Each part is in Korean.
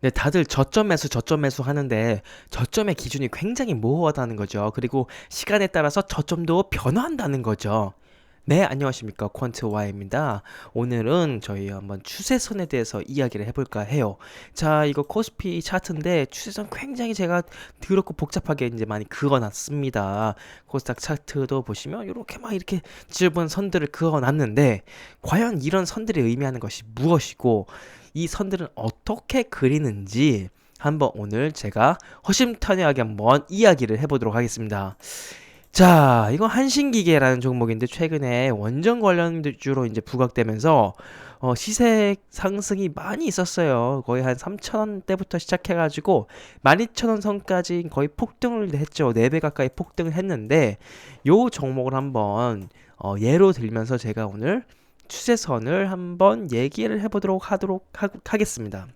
네, 다들 저점 매수 하는데 저점의 기준이 굉장히 모호하다는 거죠. 그리고 시간에 따라서 저점도 변화한다는 거죠. 네, 안녕하십니까. 퀀트 Y입니다. 오늘은 저희 한번 추세선에 대해서 이야기를 해볼까 해요. 자, 이거 코스피 차트인데 추세선 굉장히 제가 더럽고 복잡하게 이제 많이 그어놨습니다. 코스닥 차트도 보시면 이렇게 막 이렇게 얇은 선들을 그어놨는데 과연 이런 선들이 의미하는 것이 무엇이고 이 선들은 어떻게 그리는지 한번 오늘 제가 허심탄회하게 한번 이야기를 해보도록 하겠습니다. 자, 이거 한신기계라는 종목인데 최근에 원전 관련주로 이제 부각되면서 시세 상승이 많이 있었어요. 거의 한 3,000원대부터 시작해가지고 12,000원 선까지 거의 폭등을 했죠. 4배 가까이 폭등을 했는데 요 종목을 한번 예로 들면서 제가 오늘 추세선을 한번 얘기를 해보도록 하겠습니다.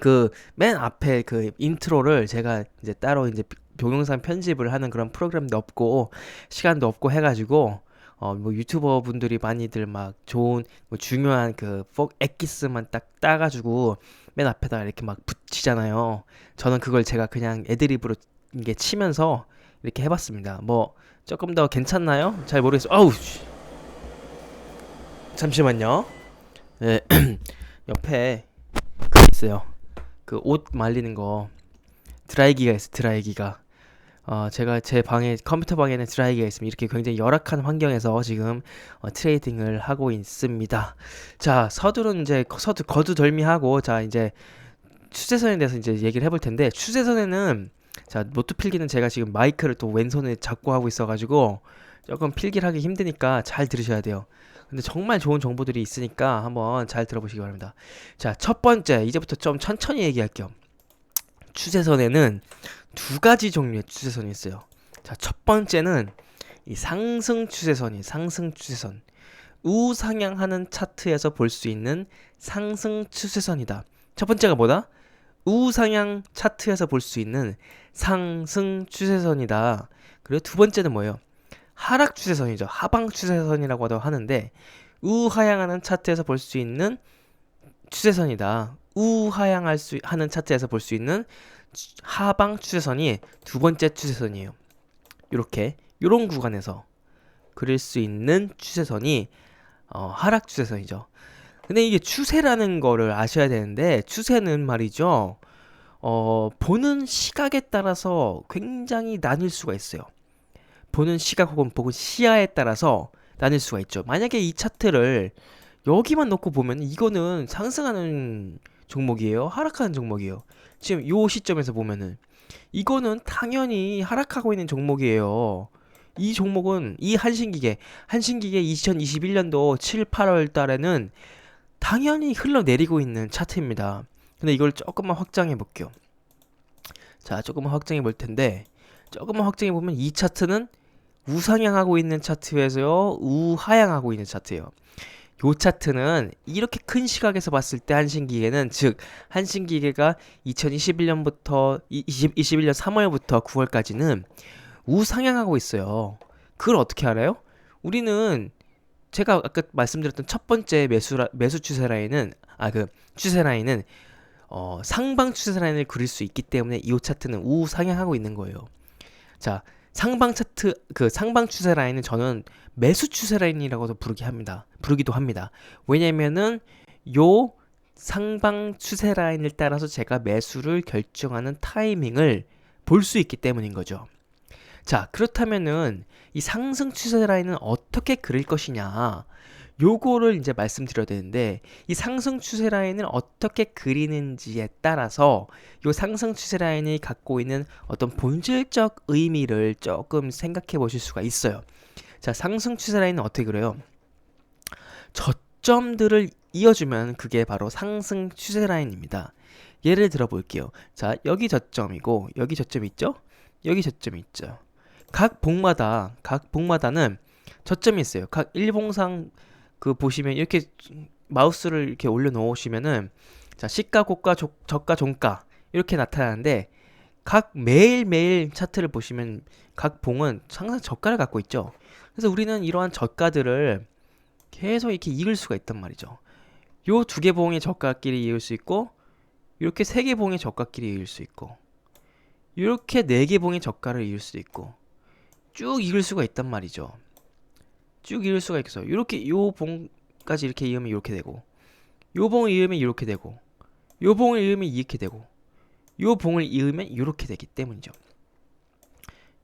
그 맨 앞에 그 인트로를 제가 이제 따로 이제 동영상 편집을 하는 그런 프로그램도 없고 시간도 없고 해가지고 뭐 유튜버 분들이 많이들 막 좋은 뭐 중요한 그 엑기스만 딱 따가지고 맨 앞에다 이렇게 막 붙이잖아요. 저는 그걸 제가 그냥 애드립으로 이게 치면서 이렇게 해봤습니다. 뭐 조금 더 괜찮나요? 잘 모르겠어요. 아우 잠시만요. 네, 옆에 있어요. 그 옷 말리는 거 드라이기가 있어. 드라이기가 제가 제 방에 컴퓨터 방에는 드라이기가 있으면 이렇게 굉장히 열악한 환경에서 지금 트레이딩을 하고 있습니다. 자, 서두른 이제 거두덜미하고 자 이제 추세선에 대해서 이제 얘기를 해볼 텐데 추세선에는 자 노트 필기는 제가 지금 마이크를 또 왼손에 잡고 하고 있어가지고 조금 필기를 하기 힘드니까 잘 들으셔야 돼요. 근데 정말 좋은 정보들이 있으니까 한번 잘 들어보시기 바랍니다. 자, 첫 번째 이제부터 좀 천천히 얘기할게요. 추세선에는 두 가지 종류의 추세선이 있어요. 자, 첫 번째는 이 상승 추세선이 상승 추세선. 우상향하는 차트에서 볼 수 있는 상승 추세선이다. 첫 번째가 뭐다? 우상향 차트에서 볼 수 있는 상승 추세선이다. 그리고 두 번째는 뭐예요? 하락 추세선이죠. 하방 추세선이라고도 하는데 우하향하는 차트에서 볼 수 있는 추세선이다. 우하향할 수 하는 차트에서 볼 수 있는 하방 추세선이 두 번째 추세선이에요. 이렇게 이런 구간에서 그릴 수 있는 추세선이 하락 추세선이죠. 근데 이게 추세라는 거를 아셔야 되는데 추세는 말이죠. 보는 시각에 따라서 굉장히 나뉠 수가 있어요. 보는 시각 혹은 보는 시야에 따라서 나뉠 수가 있죠. 만약에 이 차트를 여기만 놓고 보면 이거는 상승하는 종목이에요. 하락하는 종목이에요. 지금 요 시점에서 보면은 이거는 당연히 하락하고 있는 종목이에요. 이 종목은 이 한신기계 2021년도 7, 8월 달에는 당연히 흘러내리고 있는 차트입니다. 근데 이걸 조금만 확장해 볼게요. 자, 조금만 확장해 볼 텐데 조금만 확장해 보면 이 차트는 우상향하고 있는 차트에서요, 우하향하고 있는 차트예요. 요 차트는 이렇게 큰 시각에서 봤을 때 한신기계는 즉 한신기계가 2021년부터 21년 3월부터 9월까지는 우상향하고 있어요. 그걸 어떻게 알아요? 우리는 제가 아까 말씀드렸던 첫 번째 매수 추세 라인은 그 추세 라인은 상방 추세 라인을 그릴 수 있기 때문에 이 차트는 우상향하고 있는 거예요. 자, 상방 추세 라인은 저는 매수 추세 라인이라고도 부르기도 합니다. 왜냐면은 요 상방 추세 라인을 따라서 제가 매수를 결정하는 타이밍을 볼 수 있기 때문인 거죠. 자, 그렇다면은 이 상승 추세 라인은 어떻게 그릴 것이냐? 요거를 이제 말씀드려야 되는데 이 상승 추세 라인을 어떻게 그리는지에 따라서 요 상승 추세 라인이 갖고 있는 어떤 본질적 의미를 조금 생각해 보실 수가 있어요. 자, 상승 추세 라인은 어떻게 그래요? 저점들을 이어주면 그게 바로 상승 추세 라인입니다. 예를 들어 볼게요. 자, 여기 저점이고 여기 저점 있죠? 여기 저점이 있죠. 각 복마다는 저점이 있어요. 각 일봉상 그 보시면 이렇게 마우스를 이렇게 올려 놓으시면은 자, 시가, 고가, 저가, 종가 이렇게 나타나는데 각 매일매일 차트를 보시면 각 봉은 항상 저가를 갖고 있죠. 그래서 우리는 이러한 저가들을 계속 이렇게 이을 수가 있단 말이죠. 요 두 개 봉의 저가끼리 이을 수 있고 이렇게 3개 봉의 저가끼리 이을 수 있고, 이렇게 4개 봉의 저가를 이을 수도 있고, 쭉 이을 수가 있단 말이죠. 쭉 이을 수가 있어요. 이렇게 요 봉까지 이렇게 이으면 이렇게 되고, 요 봉을 이으면 이렇게 되고, 요 봉을 이으면 이렇게 되고, 요 봉을 이으면 이렇게 되기 때문이죠.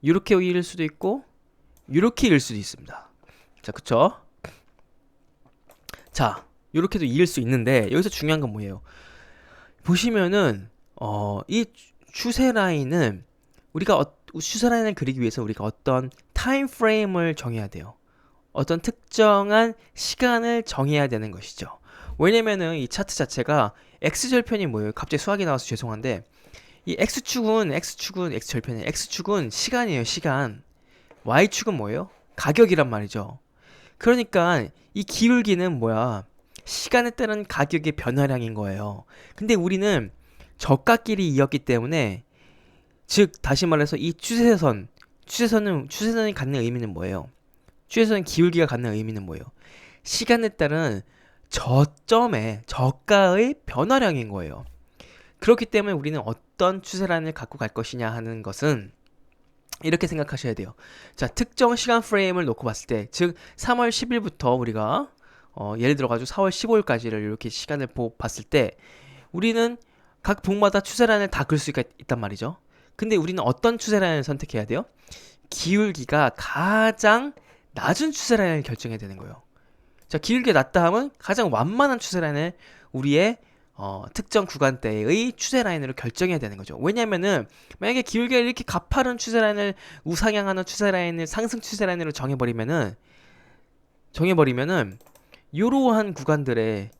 이렇게 이을 수도 있고, 이렇게 이을 수도 있습니다. 자, 그쵸? 자, 이렇게도 이을 수 있는데 여기서 중요한 건 뭐예요? 보시면은 이 추세 라인은 우리가 추세 라인을 그리기 위해서 우리가 어떤 타임 프레임을 정해야 돼요. 어떤 특정한 시간을 정해야 되는 것이죠. 왜냐면은 이 차트 자체가 x절편이 뭐예요? 갑자기 수학이 나와서 죄송한데 이 x축은 시간이에요, 시간. y축은 뭐예요? 가격이란 말이죠. 그러니까 이 기울기는 뭐야? 시간에 따른 가격의 변화량인 거예요. 근데 우리는 저가끼리 이었기 때문에 즉 다시 말해서 이 추세선이 갖는 의미는 뭐예요? 추세선 기울기가 갖는 의미는 뭐예요? 시간에 따른 저점의 저가의 변화량인 거예요. 그렇기 때문에 우리는 어떤 추세라인을 갖고 갈 것이냐 하는 것은 이렇게 생각하셔야 돼요. 자, 특정 시간 프레임을 놓고 봤을 때, 즉 3월 10일부터 우리가 예를 들어가지고 4월 15일까지를 이렇게 시간을 봤을 때 우리는 각 봉마다 추세라인을 다 그릴 수가 있단 말이죠. 근데 우리는 어떤 추세라인을 선택해야 돼요? 기울기가 가장 낮은 추세라인을 결정해야 되는 거예요. 자, 기울기가 낮다 하면 가장 완만한 추세라인을 우리의 특정 구간대의 추세라인으로 결정해야 되는 거죠. 왜냐면은 만약에 기울기가 이렇게 가파른 추세라인을 우상향하는 추세라인을 상승 추세라인으로 정해버리면은 이러한 구간들의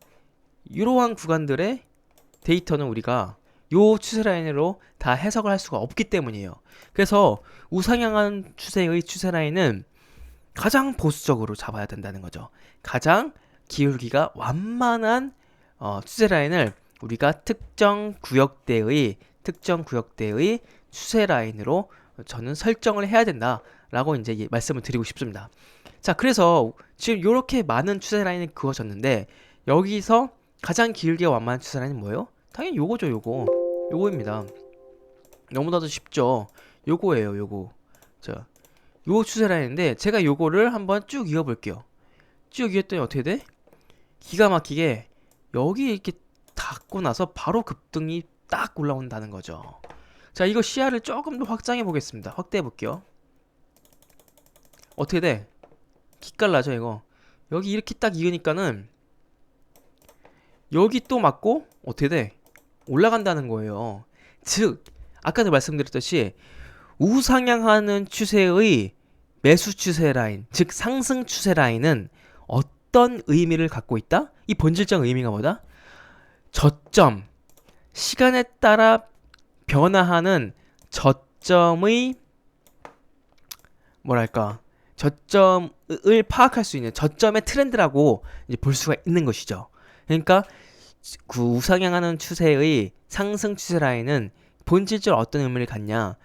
데이터는 우리가 요 추세라인으로 다 해석을 할 수가 없기 때문이에요. 그래서 우상향한 추세의 추세라인은 가장 보수적으로 잡아야 된다는 거죠. 가장 기울기가 완만한 추세라인을 우리가 특정 구역대의 추세라인으로 저는 설정을 해야 된다라고 이제 말씀을 드리고 싶습니다. 자, 그래서 지금 이렇게 많은 추세라인이 그어졌는데 여기서 가장 길게 완만한 추세라인은 뭐예요? 당연히 요거죠, 요거입니다. 너무나도 쉽죠. 요거예요, 요거. 자, 요 추세라인인데 제가 요거를 한번 쭉 이어볼게요. 쭉 이었더니 어떻게 돼? 기가 막히게 여기 이렇게 닿고 나서 바로 급등이 딱 올라온다는 거죠. 자, 이거 시야를 조금 더 확장해 보겠습니다. 확대해 볼게요. 어떻게 돼? 기깔나죠, 이거. 여기 이렇게 딱 이으니까는 여기 또 맞고 어떻게 돼? 올라간다는 거예요. 즉, 아까도 말씀드렸듯이 우상향하는 추세의 매수 추세 라인, 즉 상승 추세 라인은 어떤 의미를 갖고 있다? 이 본질적 의미가 뭐다? 저점, 시간에 따라 변화하는 저점의 저점을 파악할 수 있는 저점의 트렌드라고 이제 볼 수가 있는 것이죠. 그러니까 그 우상향하는 추세의 상승 추세 라인은 본질적으로 어떤 의미를 갖냐?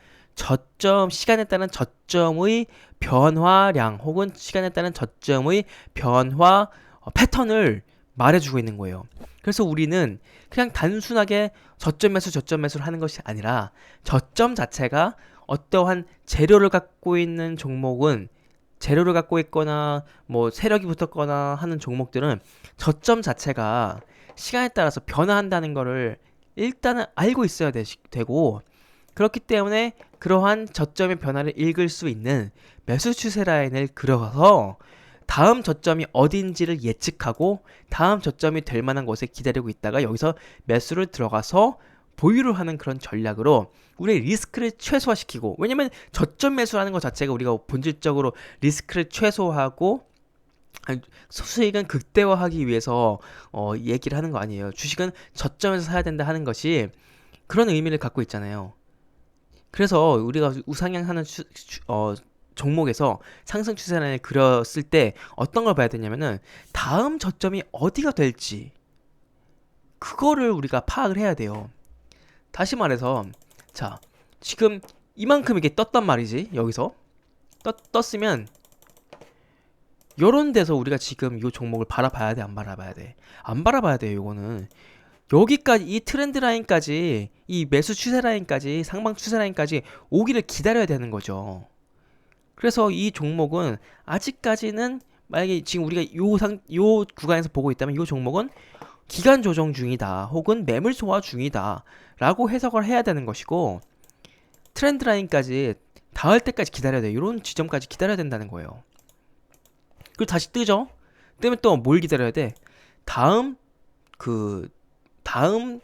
시간에 따른 저점의 변화량 혹은 시간에 따른 저점의 변화 패턴을 말해주고 있는 거예요. 그래서 우리는 그냥 단순하게 저점 매수를 하는 것이 아니라 저점 자체가 어떠한 재료를 갖고 있는 종목은 재료를 갖고 있거나 뭐 세력이 붙었거나 하는 종목들은 저점 자체가 시간에 따라서 변화한다는 거를 일단은 알고 있어야 되고 그렇기 때문에 그러한 저점의 변화를 읽을 수 있는 매수 추세 라인을 그려서 다음 저점이 어딘지를 예측하고 다음 저점이 될 만한 곳에 기다리고 있다가 여기서 매수를 들어가서 보유를 하는 그런 전략으로 우리의 리스크를 최소화시키고, 왜냐면 저점 매수하는 것 자체가 우리가 본질적으로 리스크를 최소화하고 수익은 극대화하기 위해서 얘기를 하는 거 아니에요. 주식은 저점에서 사야 된다 하는 것이 그런 의미를 갖고 있잖아요. 그래서 우리가 우상향하는 종목에서 상승 추세라인을 그렸을 때 어떤 걸 봐야 되냐면은 다음 저점이 어디가 될지 그거를 우리가 파악을 해야 돼요. 다시 말해서 자, 지금 이만큼 이게 떴단 말이지. 여기서 떴으면 요런 데서 우리가 지금 이 종목을 바라봐야 돼, 안 바라봐야 돼? 안 바라봐야 돼요. 요거는 여기까지 이 트렌드 라인까지 이 매수 추세 라인까지 상방 추세 라인까지 오기를 기다려야 되는 거죠. 그래서 이 종목은 아직까지는 만약에 지금 우리가 요 구간에서 보고 있다면 이 종목은 기간 조정 중이다 혹은 매물 소화 중이다 라고 해석을 해야 되는 것이고, 트렌드 라인까지 닿을 때까지 기다려야 돼요. 이런 지점까지 기다려야 된다는 거예요. 그리고 다시 뜨죠. 뜨면 또 뭘 기다려야 돼? 다음 다음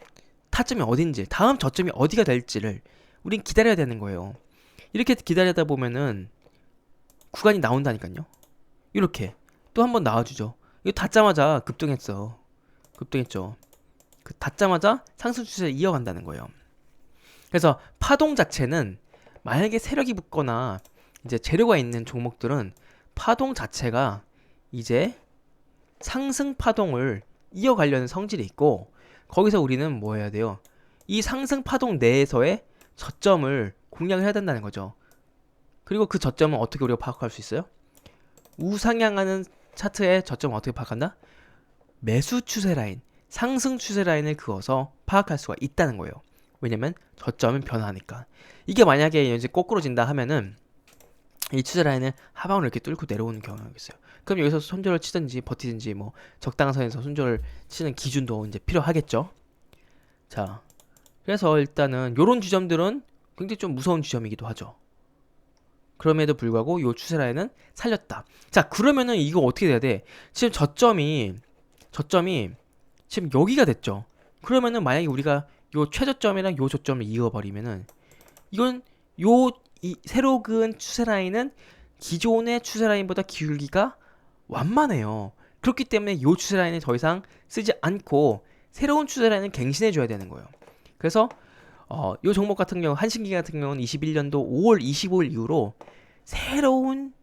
타점이 어딘지, 다음 저점이 어디가 될지를 우린 기다려야 되는 거예요. 이렇게 기다리다 보면은 구간이 나온다니까요. 이렇게 또 한번 나와주죠. 이거 닿자마자 급등했죠. 그 닿자마자 상승 추세를 이어간다는 거예요. 그래서 파동 자체는 만약에 세력이 붙거나 이제 재료가 있는 종목들은 파동 자체가 이제 상승 파동을 이어가려는 성질이 있고, 거기서 우리는 뭐 해야 돼요? 이 상승 파동 내에서의 저점을 공략을 해야 된다는 거죠. 그리고 그 저점은 어떻게 우리가 파악할 수 있어요? 우상향하는 차트의 저점을 어떻게 파악한다? 매수 추세 라인, 상승 추세 라인을 그어서 파악할 수가 있다는 거예요. 왜냐면 저점은 변화하니까. 이게 만약에 이제 꼬꾸로진다 하면은 이 추세 라인을 하방으로 이렇게 뚫고 내려오는 경우가 있어요. 그럼 여기서 손절을 치든지 버티든지 뭐 적당한 선에서 손절을 치는 기준도 이제 필요하겠죠. 자, 그래서 일단은 요런 지점들은 굉장히 좀 무서운 지점이기도 하죠. 그럼에도 불구하고 요 추세 라인은 살렸다. 자, 그러면은 이거 어떻게 돼야 돼? 지금 저점이 지금 여기가 됐죠. 그러면은 만약에 우리가 요 최저점이랑 요 저점을 이어버리면은 이건 이 새로 그은 추세 라인은 기존의 추세 라인보다 기울기가 완만해요. 그렇기 때문에 요 추세 라인을 더 이상 쓰지 않고 새로운 추세 라인을 갱신해 줘야 되는 거예요. 그래서 요 종목 같은 경우, 한신기 같은 경우는 21년도 5월 25일 이후로 새로운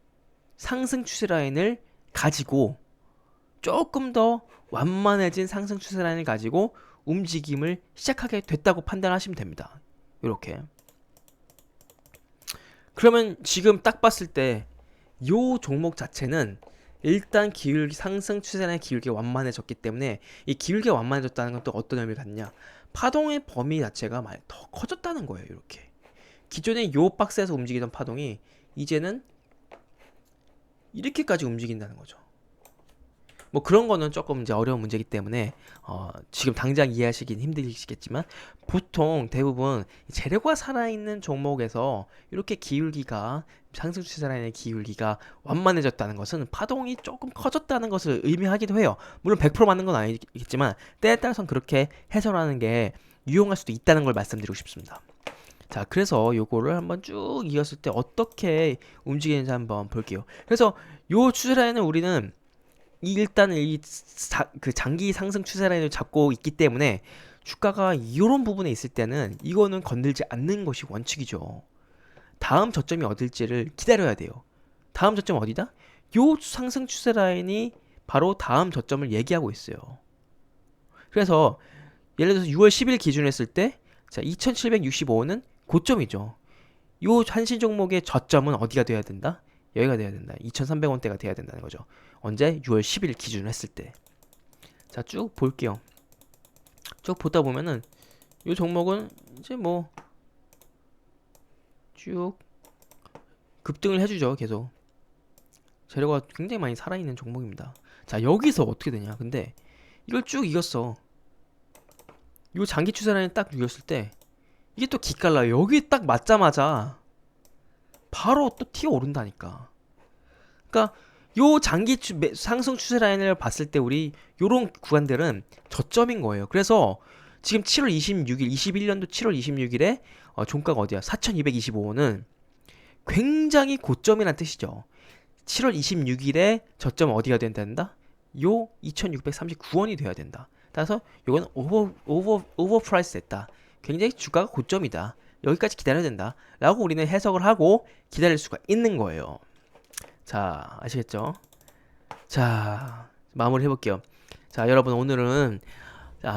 상승 추세 라인을 가지고 조금 더 완만해진 상승 추세 라인을 가지고 움직임을 시작하게 됐다고 판단하시면 됩니다. 이렇게. 그러면 지금 딱 봤을 때 요 종목 자체는 일단 기울기 상승 추세라는 기울기가 완만해졌기 때문에, 이 기울기가 완만해졌다는 건 또 어떤 의미를 갖느냐, 파동의 범위 자체가 많이 더 커졌다는 거예요. 이렇게 기존에 요 박스에서 움직이던 파동이 이제는 이렇게까지 움직인다는 거죠. 뭐 그런 거는 조금 이제 어려운 문제이기 때문에 지금 당장 이해하시긴 힘드시겠지만, 보통 대부분 재료가 살아있는 종목에서 이렇게 기울기가, 상승 추세 라인의 기울기가 완만해졌다는 것은 파동이 조금 커졌다는 것을 의미하기도 해요. 물론 100% 맞는 건 아니겠지만 때에 따라서는 그렇게 해설하는 게 유용할 수도 있다는 걸 말씀드리고 싶습니다. 자, 그래서 요거를 한번 쭉 이었을 때 어떻게 움직이는지 한번 볼게요. 그래서 요 추세 라인은 우리는 일단은 그 장기 상승 추세 라인을 잡고 있기 때문에 주가가 이런 부분에 있을 때는 이거는 건들지 않는 것이 원칙이죠. 다음 저점이 어딜지를 기다려야 돼요. 다음 저점 어디다? 요 상승 추세 라인이 바로 다음 저점을 얘기하고 있어요. 그래서 예를 들어서 6월 10일 기준으로 했을 때, 자, 2765는 고점이죠. 요 한신 종목의 저점은 어디가 돼야 된다? 여기가 돼야 된다. 2300원대가 돼야 된다는 거죠. 언제? 6월 10일 기준으로 했을 때. 자, 쭉 볼게요. 쭉 보다 보면은 요 종목은 이제 뭐 쭉 급등을 해주죠. 계속 재료가 굉장히 많이 살아있는 종목입니다. 자, 여기서 어떻게 되냐, 근데 이걸 쭉 이겼어. 요 장기 추세 라인 딱 이겼을 때 이게 또 기깔나요. 여기 딱 맞자마자 바로 또 튀어 오른다니까. 그러니까 요 장기 상승 추세 라인을 봤을 때 우리 요런 구간들은 저점인 거예요. 그래서 지금 7월 26일, 21년도 7월 26일에 종가가 어디야? 4225원은 굉장히 고점이란 뜻이죠. 7월 26일에 저점 어디가 된다? 요 2639원이 돼야 된다. 따라서 요건 오버프라이스 됐다. 굉장히 주가가 고점이다. 여기까지 기다려야 된다. 라고 우리는 해석을 하고 기다릴 수가 있는 거예요. 자, 아시겠죠? 자, 마무리 해볼게요. 자, 여러분, 오늘은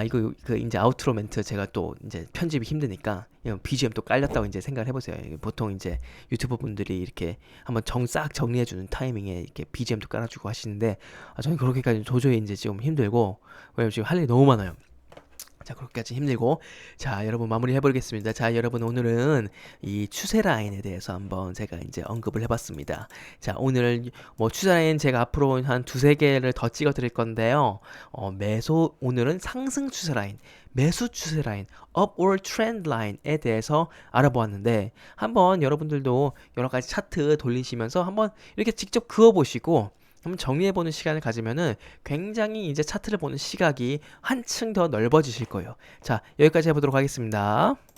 이거 이제 아우트로 멘트 제가 또 이제 편집이 힘드니까 BGM 또 깔렸다고 이제 생각을 해보세요. 보통 이제 유튜버 분들이 이렇게 한번 싹 정리해주는 타이밍에 이렇게 BGM도 깔아주고 하시는데, 저는 그렇게까지 도저히 이제 지금 힘들고, 왜냐면 지금 할 일이 너무 많아요. 자, 그렇게까지 힘들고. 자, 여러분 마무리 해보겠습니다. 자, 여러분 오늘은 이 추세 라인에 대해서 한번 제가 이제 언급을 해봤습니다. 자, 오늘 뭐 추세 라인 제가 앞으로 한 두세 개를 더 찍어 드릴 건데요. 오늘은 상승 추세 라인, 매수 추세 라인, upward trend line에 대해서 알아보았는데, 한번 여러분들도 여러 가지 차트 돌리시면서 한번 이렇게 직접 그어보시고, 한번 정리해보는 시간을 가지면은 굉장히 이제 차트를 보는 시각이 한층 더 넓어지실 거예요. 자, 여기까지 해보도록 하겠습니다.